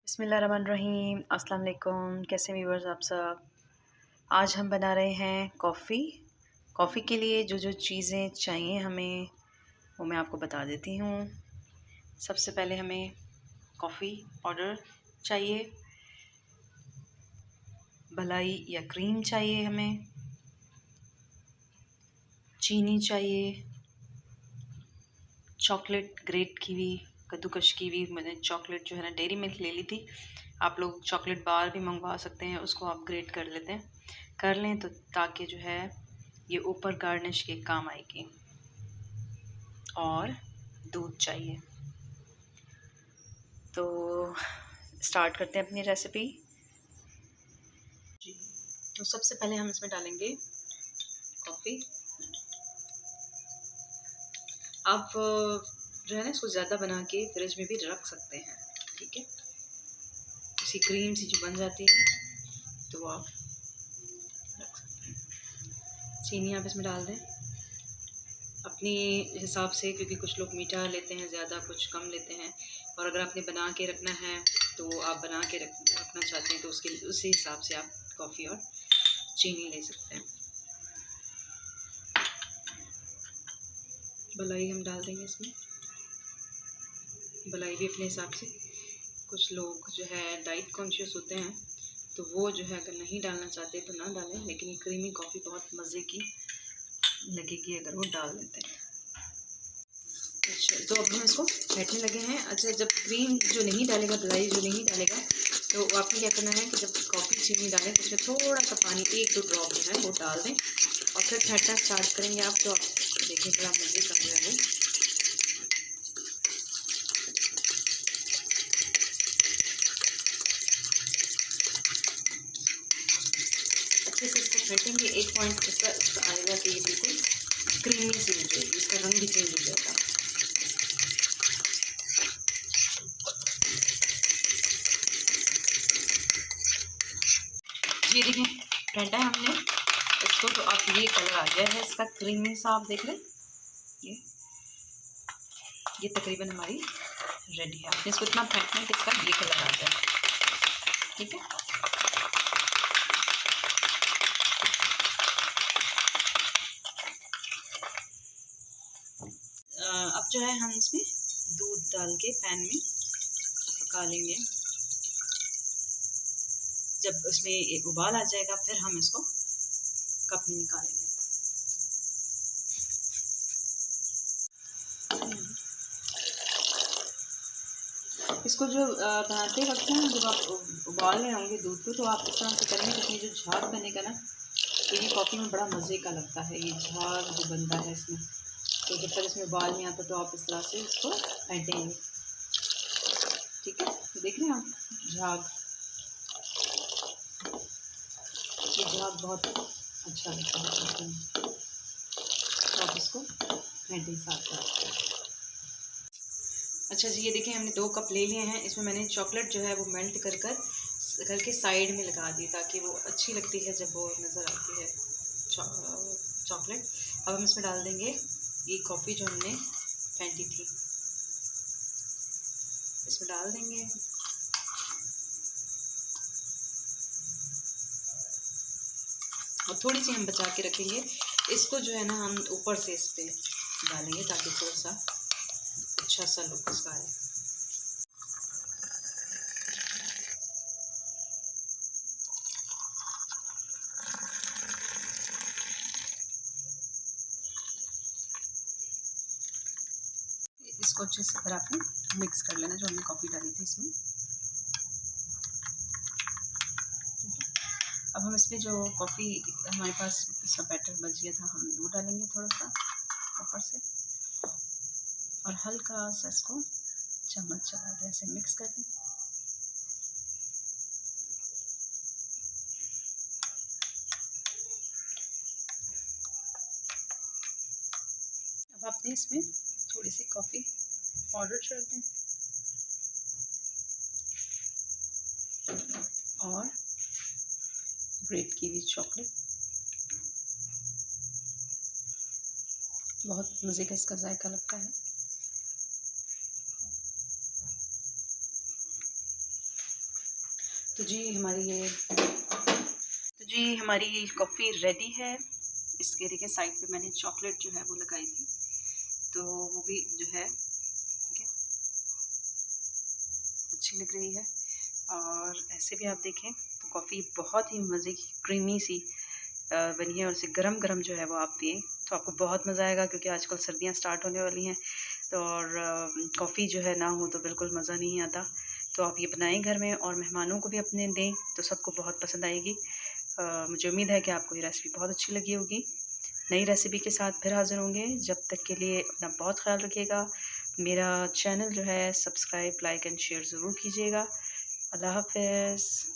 बिस्मिल्लाहिर्रहमानिर्रहीम। अस्सलाम वालेकुम। कैसे व्यूअर्स आप सब। आज हम बना रहे हैं कॉफ़ी के लिए जो जो चीज़ें चाहिए हमें वो मैं आपको बता देती हूँ। सबसे पहले हमें कॉफ़ी पाउडर चाहिए, मलाई या क्रीम चाहिए, हमें चीनी चाहिए, चॉकलेट ग्रेट की हुई कद्दूकश की हुई मैंने चॉकलेट जो है ना डेयरी मिल्क ले ली थी। आप लोग चॉकलेट बार भी मंगवा सकते हैं, उसको आप ग्रेट कर लें तो ताकि जो है ये ऊपर गार्निश के काम आएगी। और दूध चाहिए। तो स्टार्ट करते हैं अपनी रेसिपी जी। तो सबसे पहले हम इसमें डालेंगे कॉफ़ी। आप जो है ना इसको ज़्यादा बना के फ्रिज में भी रख सकते हैं, ठीक है। इसी क्रीम सी जो बन जाती है तो वो आप रख सकते हैं। चीनी आप इसमें डाल दें अपनी हिसाब से, क्योंकि कुछ लोग मीठा लेते हैं ज़्यादा, कुछ कम लेते हैं। और अगर आपने बना के रखना है तो आप बना के रखना चाहते हैं तो उसी हिसाब से आप कॉफ़ी और चीनी ले सकते हैं। मलाई हम डाल देंगे इसमें, मलाई भी अपने हिसाब से। कुछ लोग जो है डाइट कॉन्शियस होते हैं तो वो जो है अगर नहीं डालना चाहते तो ना डालें, लेकिन ये क्रीमी कॉफ़ी बहुत मज़े की लगेगी अगर वो डाल देते हैं। अच्छा, तो अब हम इसको फेंटने लगे हैं। अच्छा, जब क्रीम जो नहीं डालेगा, मलाई जो नहीं डालेगा, तो आपने क्या करना है कि जब कॉफ़ी चीनी डालें तो उसमें थोड़ा सा पानी 1-2 ड्रॉप जो है वो डाल दें और फिर फेंटना स्टार्ट करेंगे आप, तो आप देखें बड़ा मज़े का जो है वो अच्छे से इसको फेंटेंगे। एक पॉइंट इसका आएगा कि ये बिल्कुल क्रीमी सी हो जाएगी, इसका रंग भी चेंज हो जाएगा। ये देखिए फेंटा है हमने इसको, तो अब ये कलर आ गया है इसका क्रीमी सा, आप देख लें। ये तकरीबन हमारी रेडी है। आपने इसको इतना फेंटना है कि इसका ये कलर आ जाए, ठीक है। अब जो है हम इसमें दूध डाल के पैन में पका लेंगे। जब उसमें एक उबाल आ जाएगा फिर हम इसको कप में निकालेंगे। इसको जो बनाते वक्त ना, जब आप उबाल रहे होंगे दूध को, तो आप इस तरह से करेंगे जिसमें जो झाग बनेगा ना, ये कॉफ़ी में बड़ा मज़े का लगता है। ये झाग जो बनता है इसमें, तो जब तक इसमें उबाल नहीं आता तो आप इस तरह से इसको फेंटेंगे, ठीक है। तो देख रहे हैं आप झाग, ये झाग बहुत अच्छा लगता है, तो आप इसको फेंटें साथ साथ। अच्छा जी, ये देखिए हमने 2 कप ले लिए हैं। इसमें मैंने चॉकलेट जो है वो मेल्ट करके साइड में लगा दी, ताकि वो अच्छी लगती है जब वो नज़र आती है चॉकलेट। अब हम इसमें डाल देंगे ये कॉफ़ी जो हमने फेंटी थी, इसमें डाल देंगे। और थोड़ी सी हम बचा के रखेंगे इसको, जो है ना हम ऊपर से इस पर डालेंगे ताकि थोड़ा सा अच्छा सा लुक उसका आए। इसको अच्छे से फिर आपने मिक्स कर लेना जो हमने कॉफ़ी डाली थी इसमें। अब हम इसमें जो कॉफ़ी हमारे पास इसका बैटर बच गया था, हम वो डालेंगे थोड़ा सा ऊपर से, और हल्का सा इसको चम्मच चला दें, ऐसे मिक्स कर दें। अब आपने इसमें थोड़ी सी कॉफ़ी पाउडर छोड़ दें और ग्रेट की हुई चॉकलेट, बहुत मज़े का इसका जायका लगता है। तो जी हमारी कॉफ़ी रेडी है। इसके देखिए साइड पे मैंने चॉकलेट जो है वो लगाई थी, तो वो भी जो है ठीक है अच्छी लग रही है। और ऐसे भी आप देखें तो कॉफ़ी बहुत ही मज़े की क्रीमी सी बनी है, और इसे गरम गरम जो है वो आप पिएँ तो आपको बहुत मज़ा आएगा, क्योंकि आजकल सर्दियाँ स्टार्ट होने वाली हैं। तो और कॉफ़ी जो है ना हो तो बिल्कुल मज़ा नहीं आता। तो आप ये बनाएं घर में और मेहमानों को भी अपने दें तो सबको बहुत पसंद आएगी। मुझे उम्मीद है कि आपको ये रेसिपी बहुत अच्छी लगी होगी। नई रेसिपी के साथ फिर हाज़िर होंगे। जब तक के लिए अपना बहुत ख़्याल रखिएगा। मेरा चैनल जो है सब्सक्राइब, लाइक एंड शेयर ज़रूर कीजिएगा। अल्लाह हाफ़िज़।